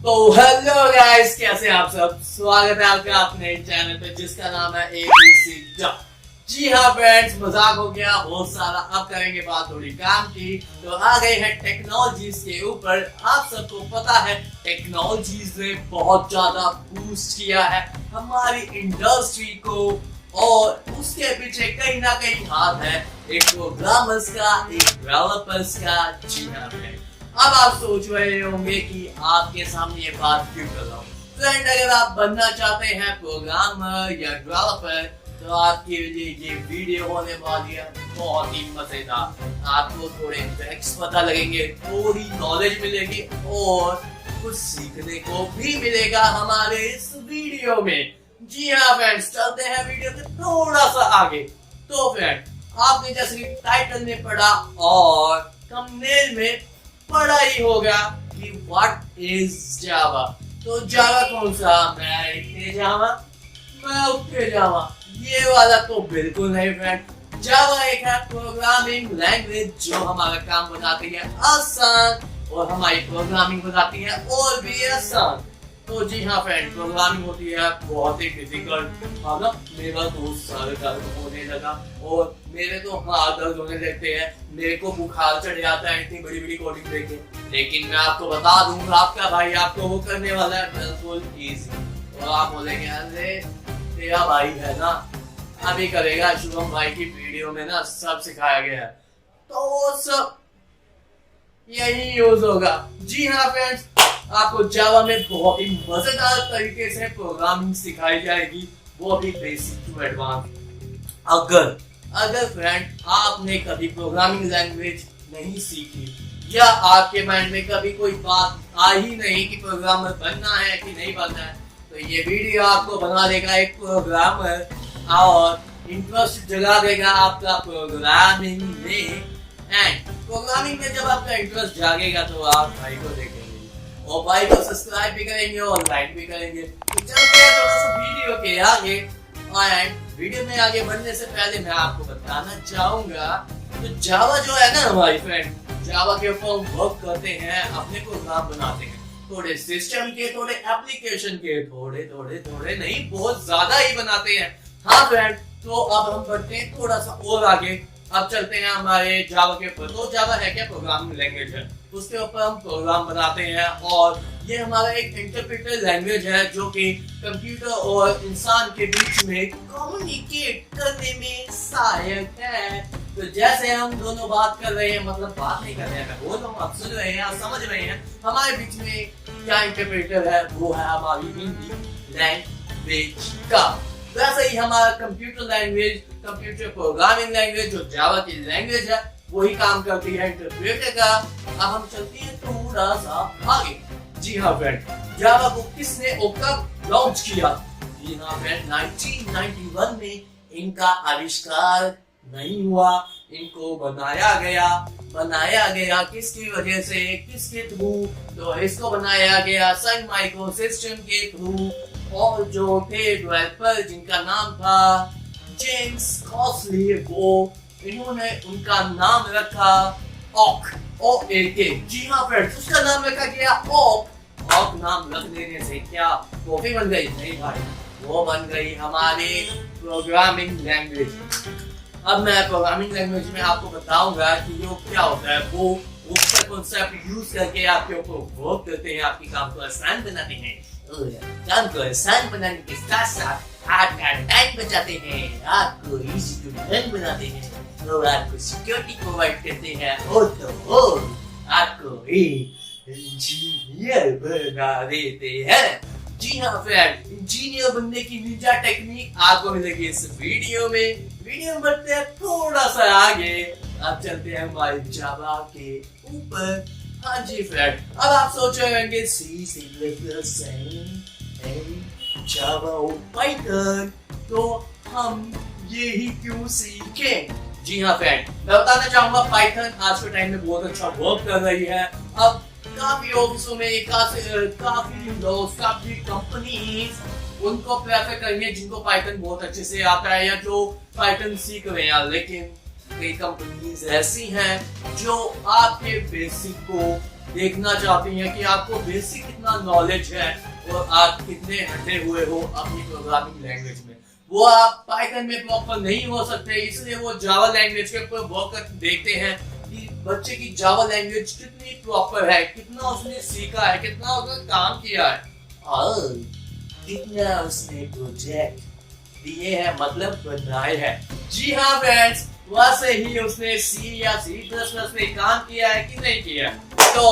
तो hello guys, कैसे आप सब। स्वागत है आपका अपने चैनल पे जिसका नाम है ABC। जी हाँ फ्रेंड्स, मजाक हो गया बहुत सारा। अब करेंगे बात थोड़ी काम की। तो आ गए हैं टेक्नोलॉजीज के ऊपर। आप सबको पता है टेक्नोलॉजीज ने बहुत ज्यादा बूस्ट किया है हमारी इंडस्ट्री को, और उसके पीछे कहीं ना कहीं हाथ है एक प्रोग्रामर्स का, एक डेवलपर्स का। जी हाँ फ्रेंड, अब आप सोच रहे होंगे कि आपके सामने ये बात क्यों कर रहा हूँ। फ्रेंड, अगर आप बनना चाहते हैं प्रोग्रामर या डेवलपर तो आपके लिए ये वीडियो होने वाली है बहुत ही मजेदार। आपको थोड़े फैक्ट्स पता लगेंगे, थोड़ी नॉलेज मिलेगी और कुछ सीखने को भी मिलेगा हमारे इस वीडियो में। जी हाँ फ्रेंड्स, चलते हैं वीडियो के थोड़ा सा आगे। तो फ्रेंड, आपने जैसे कि टाइटल में पढ़ा और थंबनेल में पढ़ा ही होगा कि व्हाट इज जावा। तो जावा कौन सा? मैं इतने जावा, मैं उतने जावा, ये वाला तो बिल्कुल नहीं फ्रेंड। जावा एक है प्रोग्रामिंग लैंग्वेज जो हमारा काम बनाती है आसान और हमारी प्रोग्रामिंग बनाती है और भी आसान। तो जी हाँ फ्रेंड, प्रोग्रामिंग होती है बहुत ही डिफिकल्ट। मतलब मेरा तो सर दर्द होने लगा और मेरे तो हाथ दर्द होने लगते हैं, मेरे को बुखार चढ़ जाता है इतनी बड़ी बड़ी कोडिंग देखे। लेकिन मैं आपको बता दूंगा, आपका भाई आपको वो करने वाला है बिल्कुल इजी। और आप बोलेंगे अरे तेरा भाई है ना, अभी करेगा। शुभम भाई की वीडियो में ना सब सिखाया गया है, तो वो सब यही यूज होगा। जी हाँ फ्रेंड्स, आपको जावा में बहुत ही मजेदार तरीके से प्रोग्रामिंग सिखाई जाएगी, वो भी बेसिक टू एडवांस। अगर फ्रेंड आपने कभी प्रोग्रामिंग लैंग्वेज नहीं सीखी या आपके माइंड में कभी कोई बात आ ही नहीं कि प्रोग्रामर बनना है कि नहीं बनना है, तो ये वीडियो आपको बना देगा एक प्रोग्रामर और इंटरेस्ट जगा देगा आपका प्रोग्रामिंग में। एंड प्रोग्रामिंग में जब आपका इंटरेस्ट जागेगा तो आप भाई को देखेंगे और भाई को सब्सक्राइब भी करेंगे और लाइक भी करेंगे। तो चलते हैं थोड़ा सा वीडियो के आगे। एंड वीडियो में आगे बढ़ने से पहले मैं आपको बताना चाहूंगा, तो जावा जो है ना हमारी फ्रेंड, जावा के ऊपर हम वर्क करते हैं, अपने प्रोग्राम बनाते हैं, थोड़े सिस्टम के, थोड़े एप्लीकेशन के, थोड़े नहीं बहुत ज्यादा ही बनाते हैं। हाँ फ्रेंड, तो अब हम बढ़ते हैं थोड़ा सा और आगे। अब चलते हैं हमारे जावा के ऊपर। तो जावा है क्या? प्रोग्रामिंग लैंग्वेज है, उसके ऊपर हम प्रोग्राम बनाते हैं और ये हमारा एक इंटरप्रेटर लैंग्वेज है जो कि कंप्यूटर और इंसान के बीच में कम्युनिकेट करने में सहायक है। तो जैसे हम दोनों बात कर रहे हैं, मतलब बात नहीं कर रहे हैं, वो तो आप सुन रहे हैं, आप समझ रहे हैं, हमारे बीच में क्या इंटरप्रेटर है, वो है हमारी हिंदी लैंग्वेज का। वैसे ही हमारा computer language, computer programming language जो जावा की लैंग्वेज है, वही काम करती है इंटरप्रेटर का। अब हम चलते हैं थोड़ा सा आगे। जी हाँ फ्रेंड, जावा को किसने और कब लॉन्च किया? जी हाँ फ्रेंड, 1991 में इनका आविष्कार नहीं हुआ, इनको बनाया गया किसकी वजह से, किसके थ्रू? तो इसको बनाया गया सन माइक्रो सिस्टम के थ्रू, और जो थे डेवलपर जिनका नाम था जेम्स कॉस्ली, वो इन्होंने उनका नाम रखा ऑक, OAK। जी हाँ फ्रेंड्स, उसका नाम रखा गया ऑक। ऑक नाम रख देने से क्या कॉफी बन गई? नहीं भाई, वो बन गई हमारी प्रोग्रामिंग लैंग्वेज। अब मैं प्रोग्रामिंग लैंग्वेज में आपको बताऊंगा कि ये क्या होता है। वो उसका कॉन्सेप्ट यूज करके आपके ऊपर वर्क करते हैं, आपके काम को आसान बनाते हैं, काम को आसान बनाने के साथ साथ आपका टाइम बचाते हैं, आपको इजी टू लर्न बनाते हैं और आपको सिक्योरिटी प्रोवाइड करते हैं और तो आपको इंजीनियर बना देते हैं। जी हाँ फ्रेंड, इंजीनियर बनने की निंजा टेक्निक आपको मिलेगी इस वीडियो में। वीडियो बढ़ते हैं थोड़ा सा आगे। अब चलते हैं हमारे जावा के ऊपर। हाँ जी फ्रेंड, अब आप सोच रहे होंगे सी, जावा और पाइथन, तो हम यही क्यों सीखें? जी हाँ फ्रेंड, मैं बताना चाहूंगा पाइथन आज के टाइम में बहुत अच्छा वर्क कर रही है। अब काफी ऑफिसों में काफी लोग, काफी कंपनीज उनको प्रेफर करेंगे जिनको पाइथन बहुत अच्छे से आता है या जो पाइथन सीख रहे हैं। लेकिन कई कंपनीज ऐसी हैं जो आपके बेसिक को देखना चाहती हैं कि आपको बेसिक कितना नॉलेज है और आप कितने हटे हुए हो अपनी प्रोग्रामिंग लैंग्वेज में, वो आप पाइथन में प्रॉपर नहीं हो सकते, इसलिए वो जावा लैंग्वेज के ऊपर वर्क देखते हैं कि बच्चे की जावा लैंग्वेज कितनी प्रॉपर है, कितना उसने सीखा है, कितना उसने काम किया है और कितना उसने प्रोजेक्ट दिए हैं, मतलब बनाए हैं। जी हाँ फ्रेंड्स, वैसे ही उसने सी या सी प्लस प्लस में काम किया है कि नहीं किया। तो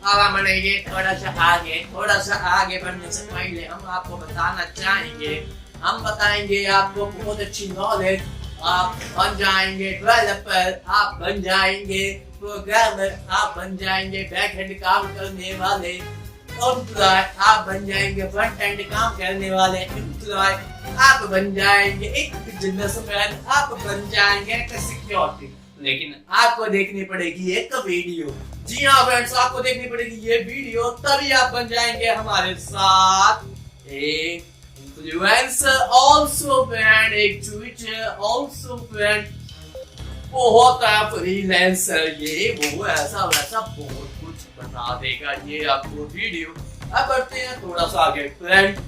अब हम बढ़ेंगे थोड़ा सा आगे बढ़ने से पहले हम आपको बताना चाहेंगे, हम बताएंगे आपको बहुत अच्छी नॉलेज, आप बन जाएंगे डेवलपर, आप बन जाएंगे प्रोग्रामर, आप बन जाएंगे बैक एंड काम करने वाले एम्प्लॉय, आप बन जाएंगे फ्रंट एंड काम करने वाले एम्प्लॉय, आप बन जाएंगे एक बिजनेसमैन, आप बन जाएंगे एक सिक्योरिटी। लेकिन आपको देखनी पड़ेगी एक वीडियो। जी हाँ फ्रेंड्स, आपको देखनी पड़ेगी ये वीडियो, तभी आप बन जाएंगे हमारे साथ एक इन्फ्लुएंसर, ऑल्सो फ्रेंड एक ट्विटर, ऑल्सो फ्रेंड बहुत फ्रीलांसर, ये वो ऐसा वैसा बहुत कुछ बता देगा ये आपको वीडियो। अब बढ़ते हैं थोड़ा सा आगे फ्रेंड।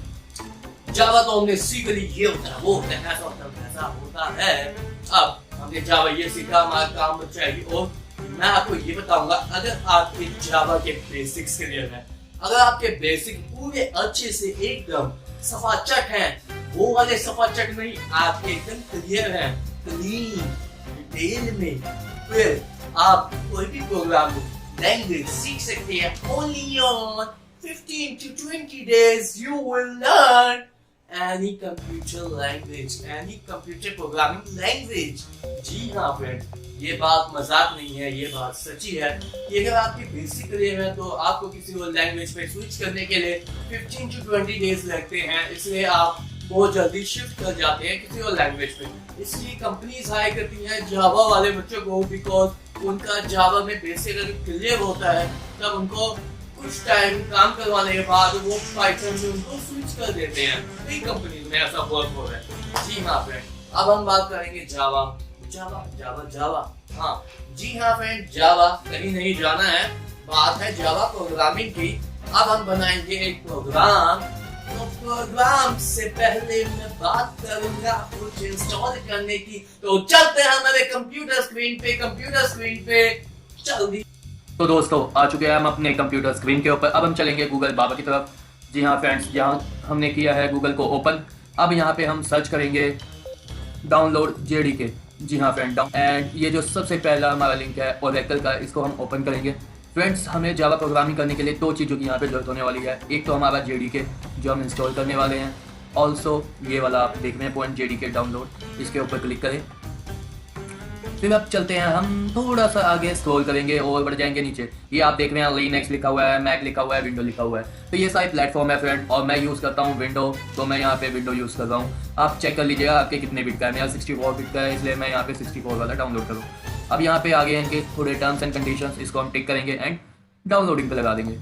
जावा तो हमने सीख ली, ये होता है वो होता है ऐसा होता है वैसा होता है। अब हमने जावा ये सीखा, हमारा काम बच्चा है। और मैं आपको ये बताऊंगा, अगर आपके जावा के बेसिक्स क्लियर है, अगर आपके बेसिक पूरे अच्छे से एकदम सफाचट है, वो वाले सफाचट नहीं, आपके एकदम क्लियर है, क्लीन डिटेल में, फिर आप कोई भी प्रोग्राम लैंग्वेज सीख सकते हैं। Only on 15 to 20 days you will learn any computer language, any computer programming language। जी हाँ फ्रेंड, ये बात मजाक नहीं है, ये बात सच्ची है कि अगर आपकी बेसिक क्लियर है तो आपको किसी और लैंग्वेज पे स्विच करने के लिए 15 to 20 डेज लगते हैं, इसलिए आप बहुत जल्दी शिफ्ट कर जाते हैं किसी और लैंग्वेज पे। इसलिए कंपनीज हायर करती हैं जावा वाले बच्चों को, बिकॉज उनका जावा में बेसिक अगर क्लियर होता है तब उनको कुछ टाइम काम करवाने के बाद वो पाइथन में उनको स्विच कर देते हैं। कई कंपनीज में ऐसा वर्क हो रहा है। जी हाँ फ्रेंड, अब हम बात करेंगे जावा जावा जावा जावा। हाँ जी हाँ फ्रेंड, जावा कहीं नहीं जाना है, बात है जावा प्रोग्रामिंग की। अब हम बनाएंगे एक प्रोग्राम, तो प्रोग्राम से पहले मैं बात करूंगा कुछ इंस्टॉल करने की। तो चलते हैं हमारे कंप्यूटर स्क्रीन पे जल्दी। तो दोस्तों आ चुके हैं हम अपने कंप्यूटर स्क्रीन के ऊपर। अब हम चलेंगे गूगल बाबा की तरफ। जी हाँ फ्रेंड्स, यहाँ हमने किया है गूगल को ओपन। अब यहाँ पे हम सर्च करेंगे डाउनलोड जेडीके। जी हाँ फ्रेंड, एंड ये जो सबसे पहला हमारा लिंक है ओरेकल का, इसको हम ओपन करेंगे। फ्रेंड्स, हमें जावा प्रोग्रामिंग करने के लिए दो चीज़ों की यहाँ पे जरूरत होने वाली है। एक तो हमारा जेडीके जो हम इंस्टॉल करने वाले हैं, ऑल्सो ये वाला आप देख रहे हैं पॉइंट जेडीके डाउनलोड, इसके ऊपर क्लिक करें। फिर अब चलते हैं, हम थोड़ा सा आगे स्क्रॉल करेंगे और बढ़ जाएंगे नीचे। ये आप देख रहे हैं लिनक्स लिखा हुआ है, मैक लिखा हुआ है, विंडो लिखा हुआ है। तो ये सारे प्लेटफॉर्म है फ्रेंड, और मैं यूज़ करता हूँ विंडो, तो मैं यहाँ पे विंडो यूज़ कर रहा हूँ। आप चेक कर लीजिएगा आपके कितने बिट का है। मेरा 64 बिट का है, इसलिए मैं यहाँ पे 64 वाला डाउनलोड करूँ। अब यहाँ पे आगे इनके थोड़े टर्म्स एंड कंडीशंस, इसको हम टिक करेंगे एंड डाउनलोडिंग पे लगा देंगे।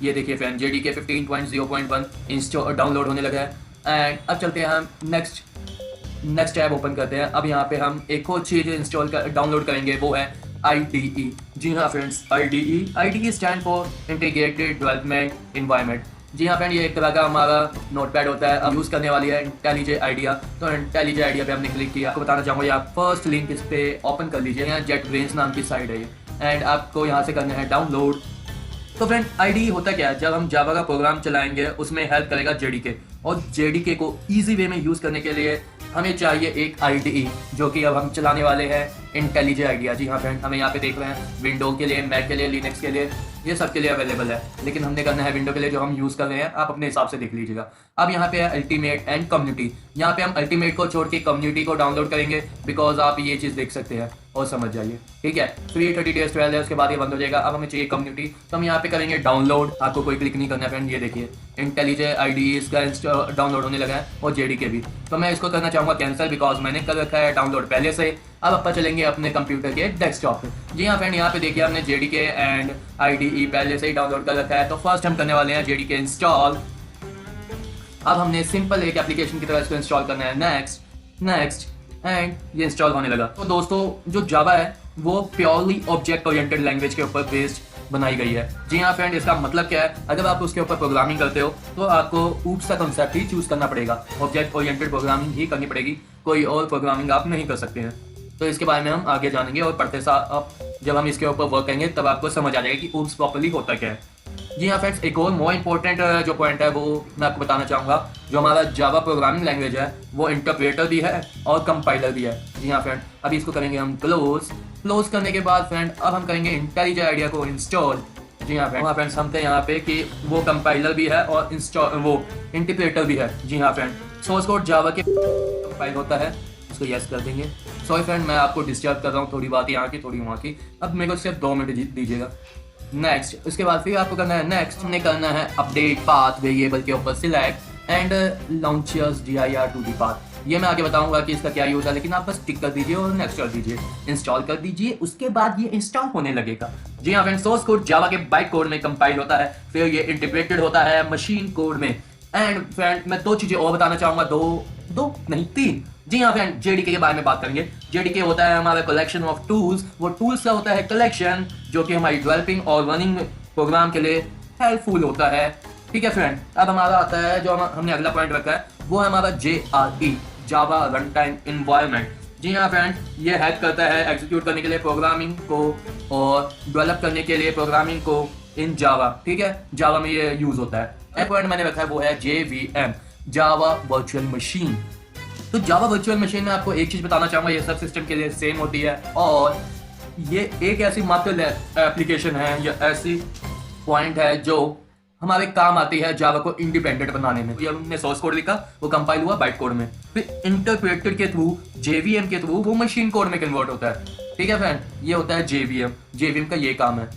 ये देखिए फ्रेंड, जेडीके 15.0.1 इंस्टॉल डाउनलोड होने लगा है। एंड अब चलते हैं हम नेक्स्ट टैब ओपन करते हैं। अब यहाँ पे हम एक और चीज़ डाउनलोड करेंगे, वो है IDE। जी हाँ friends, IDE stand for integrated development environment. जी हाँ फ्रेंड, ये एक तरह का हमारा नोटपैड होता है। अब यूज़ करने वाली है इंटेलिज आइडिया। तो इंटेलिज आइडिया पे हमने क्लिक किया। आपको बताना चाहूँगा, आप फर्स्ट लिंक इस पे ओपन कर लीजिए। यहाँ जेट ब्रेन्स नाम की साइट है ये, एंड आपको यहाँ से करना है डाउनलोड। तो फ्रेंड, IDE होता क्या है, जब हम जावा का प्रोग्राम चलाएंगे उसमें हेल्प करेगा जेडीके, और जेडीके को ईजी वे में यूज़ करने के लिए हमें चाहिए एक IDE, जो कि अब हम चलाने वाले हैं इंटेलिज आइडिया। जी हाँ फ्रेंड, हमें यहाँ पे देख रहे हैं विंडो के लिए, मैक के लिए, लिनक्स के लिए, ये सब के लिए अवेलेबल है, लेकिन हमने करना है विंडो के लिए जो हम यूज़ कर रहे हैं। आप अपने हिसाब से देख लीजिएगा। अब यहाँ पे है अल्टीमेट एंड कम्युनिटी। यहाँ पे हम अल्टीमेट को छोड़ के कम्युनिटी को डाउनलोड करेंगे, बिकॉज आप ये चीज़ देख सकते हैं और समझ जाइए। ठीक है, फ्री 30 डेज ट्रायल है, उसके बाद ये बंद हो जाएगा। अब हमें चाहिए कम्युनिटी, तो हम यहाँ पे करेंगे डाउनलोड। आपको कोई क्लिक नहीं करना है फ्रेंड, ये देखिए इंटेलिज IDE इसका डाउनलोड होने लगा है, और जेडीके भी। तो मैं इसको करना चाहूँगा कैंसिल, बिकॉज मैंने कर रखा है डाउनलोड पहले से। अब अपन चलेंगे अपने कंप्यूटर के डेस्कटॉप पे। जी हाँ फ्रेंड, यहाँ पे देखिए हमने जेडीके एंड IDE पहले से ही डाउनलोड कर रखा है। तो फर्स्ट हम करने वाले हैं जेडीके इंस्टॉल। अब हमने सिंपल एक एप्लीकेशन की तरह इसको इंस्टॉल करना है। नेक्स्ट एंड ये इंस्टॉल होने लगा। तो दोस्तों, जो जावा है वो प्योरली ऑब्जेक्ट ओरिएंटेड लैंग्वेज के ऊपर बेस्ड बनाई गई है। जी हाँ फ्रेंड, इसका मतलब क्या है, अगर आप उसके ऊपर प्रोग्रामिंग करते हो तो आपको ऊप्स का कंसेप्ट ही चूज करना पड़ेगा, ऑब्जेक्ट ओरिएंटेड प्रोग्रामिंग ही करनी पड़ेगी, कोई और प्रोग्रामिंग आप नहीं कर सकते हैं। तो इसके बारे में हम आगे जानेंगे और पढ़ते साथ जब हम इसके ऊपर वर्क करेंगे तब आपको समझ आ जाएगा कि ऊप्स प्रॉपर्ली होता क्या है। जी हाँ फ्रेंड्स, एक और मोर इम्पोर्टेंट जो पॉइंट है वो मैं आपको बताना चाहूँगा। जो हमारा जावा प्रोग्रामिंग लैंग्वेज है वो इंटरप्रेटर भी है और कंपाइलर भी है। जी हाँ फ्रेंड, अभी इसको करेंगे हम क्लोज करने के बाद फ्रेंड अब हम करेंगे इंटेलिज आइडिया को इंस्टॉल। जी हाँ फ्रेंड्स, हम थे यहाँ पे कि वो कंपाइलर भी है और वो इंटरप्रेटर भी है। जी हाँ फ्रेंड, सोर्स कोड जावा के कंपाइल होता है, इसको यस कर देंगे। सॉरी फ्रेंड, मैं आपको डिस्टर्ब कर रहा हूँ, थोड़ी बात यहाँ की थोड़ी वहाँ की। अब मेरे को सिर्फ 2 मिनट दीजिएगा। नेक्स्ट, उसके बाद फिर आपको करना है नेक्स्ट, हमने करना है अपडेट पाथ वेरिएबल के ऊपर select and launchers dir to the path. ये मैं आगे बताऊंगा कि इसका क्या यूज है, लेकिन आप बस टिक कर दीजिए और नेक्स्ट कर दीजिए, इंस्टॉल कर दीजिए, उसके बाद ये इंस्टॉल होने लगेगा। जी हाँ फ्रेंड, सोर्स कोड जावा के बाइट कोड में कंपाइल होता है, फिर ये इंटीग्रेटेड होता है मशीन कोड में। एंड फ्रेंड मैं 2 चीजें और बताना चाहूंगा, दो नहीं 3। जी हाँ फ्रेंड, जेडीके के बारे में बात करेंगे। जेडीके होता है हमारा कलेक्शन ऑफ टूल्स, वो टूल्स का होता है कलेक्शन जो कि हमारी डेवलपिंग और रनिंग प्रोग्राम के लिए हेल्पफुल होता है। ठीक है फ्रेंड, अब हमारा आता है जो हमने अगला पॉइंट रखा है वो है हमारा JRE, जावा रन टाइम इन्वायरमेंट। जी हाँ फ्रेंड, ये हेल्प करता है एग्जीक्यूट करने के लिए प्रोग्रामिंग को और डेवलप करने के लिए प्रोग्रामिंग को इन जावा। ठीक है, जावा में ये यूज होता है। एक पॉइंट मैंने रखा है वो है JVM, जावा वर्चुअल मशीन। तो जावा वर्चुअल मशीन में आपको एक चीज बताना चाहूंगा, ये सब सिस्टम के लिए सेम होती है और ये एक ऐसी मात्र एप्लीकेशन है या ऐसी पॉइंट है जो हमारे काम आती है जावा को इंडिपेंडेंट बनाने में। जब हमने सोर्स कोड लिखा वो कंपाइल हुआ बाइट कोड में, फिर इंटरप्रेटर के थ्रू JVM के थ्रू वो मशीन कोड में कन्वर्ट होता है। ठीक है फ्रेंड, ये होता है JVM का ये काम है।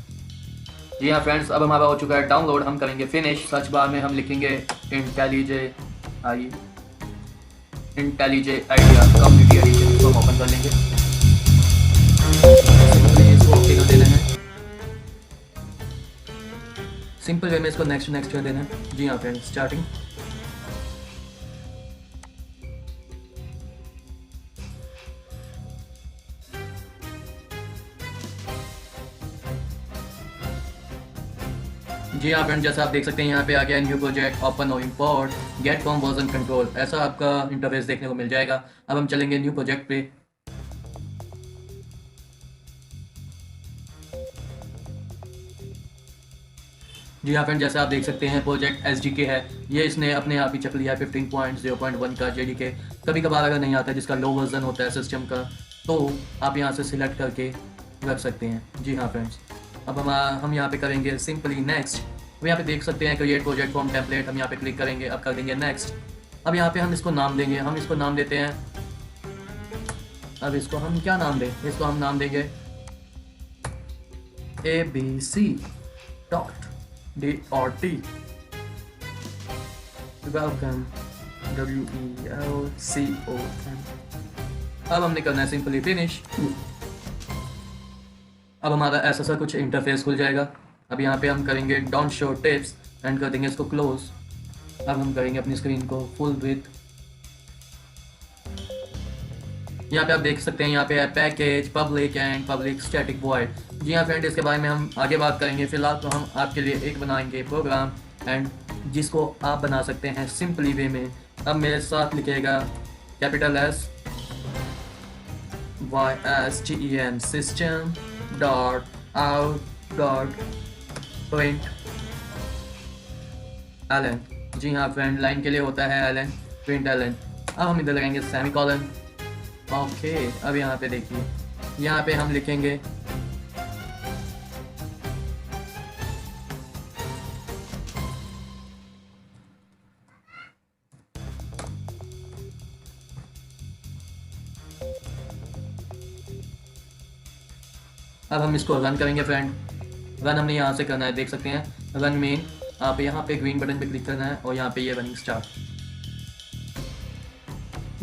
जी हाँ फ्रेंड्स, अब हमारा हो चुका है डाउनलोड, हम करेंगे फिनिश। सर्च बार में हम लिखेंगे इंटेलिज आइडिया कम्युनिटी एडिशन, इसको हम ओपन कर लेंगे। इसको ओके कर देना है, सिंपल वे में इसको नेक्स्ट कर देना है। जी हाँ फ्रेंड्स, स्टार्टिंग जी हाँ फ्रेंड, जैसा आप देख सकते हैं यहाँ पे आ गया न्यू प्रोजेक्ट, ओपन और import, get from version control, ऐसा आपका इंटरफेस देखने को मिल जाएगा। अब हम चलेंगे न्यू प्रोजेक्ट पे। जी हाँ फ्रेंड, जैसा आप देख सकते हैं प्रोजेक्ट SDK है, ये इसने अपने आप ही चक लिया है 15.0.1 का JDK। कभी कभार अगर नहीं आता जिसका लो वर्जन होता है सिस्टम का, तो आप यहाँ से सिलेक्ट करके रख सकते हैं। जी हाँ फ्रेंड्स, अब हम यहाँ पे करेंगे सिंपली नेक्स्ट। अब यहाँ पे देख सकते हैं क्रिएट प्रोजेक्ट फॉर्म टेम्पलेट, हम यहाँ पे क्लिक करेंगे, अब कर देंगे नेक्स्ट। अब यहाँ पे हम इसको नाम देंगे, हम इसको नाम देते हैं, अब इसको हम क्या नाम दें, इसको हम नाम देंगे ABC.dot वेलकम WELCOM। अब हमने करना है सिंपली फिनिश। अब हमारा ऐसा सा कुछ इंटरफेस खुल जाएगा। अब यहाँ पे हम करेंगे डोंट शो टिप्स एंड कर देंगे इसको क्लोज। अब हम करेंगे अपनी स्क्रीन को फुल विथ। यहाँ पे आप देख सकते हैं यहाँ पे है package public and public static void. जी हाँ फ्रेंड, इसके बारे में हम आगे बात करेंगे। फिलहाल तो हम आपके लिए एक बनाएंगे प्रोग्राम एंड जिसको आप बना सकते हैं सिंपली वे में। अब मेरे साथ लिखिएगा capital SYSTEM system dot out dot print ln. जी हाँ फ्रेंड, लाइन के लिए होता है एलन, प्रिंट एलन। अब हम इधर लगाएंगे सेमीकोलन। ओके, अब यहाँ पे देखिए, यहाँ पे हम लिखेंगे अब हम इसको रन करेंगे फ्रेंड। रन हमने यहाँ से करना है, देख सकते हैं रन मेन। आप यहाँ पे ग्रीन बटन पे क्लिक करना है और यहाँ पे ये रनिंग स्टार्ट।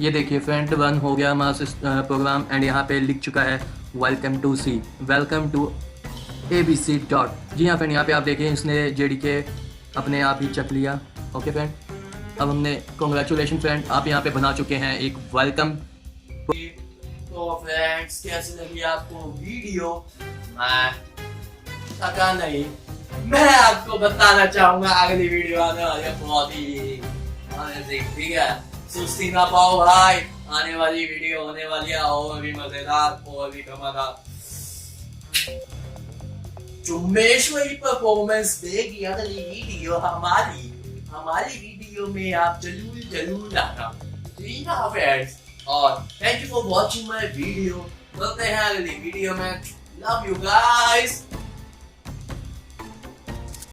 ये देखिए फ्रेंड, रन हो गया हमारा प्रोग्राम एंड यहाँ पे लिख चुका है वेलकम टू ABC डॉट। जी हाँ फ्रेंड, यहाँ पे आप देखिए इसने JDK अपने आप ही चक लिया। ओके फ्रेंड, अब हमने कॉन्ग्रेचुलेशन फ्रेंड, आप यहाँ पे बना चुके हैं एक वेलकम। तो तो फ्रेंड्स कैसी लगी आपको वीडियो? मैं थका नहीं, मैं आपको बताना चाहूंगा अगली वीडियो आने वाली है बहुत ही अमेजिंग, ठीक है? सुस्ती ना पाओ भाई, आने वाली वीडियो होने वाली है और भी मजेदार और भी धमाकेदार। चुम्बेश्वरी परफॉर्मेंस देगी अगली वीडियो हमारी वीडियो में आप जरूर लाना, ठीक है फ्रेंड्स? और thank you for watching my video, मिलते हैं अगली वीडियो में। Love you guys.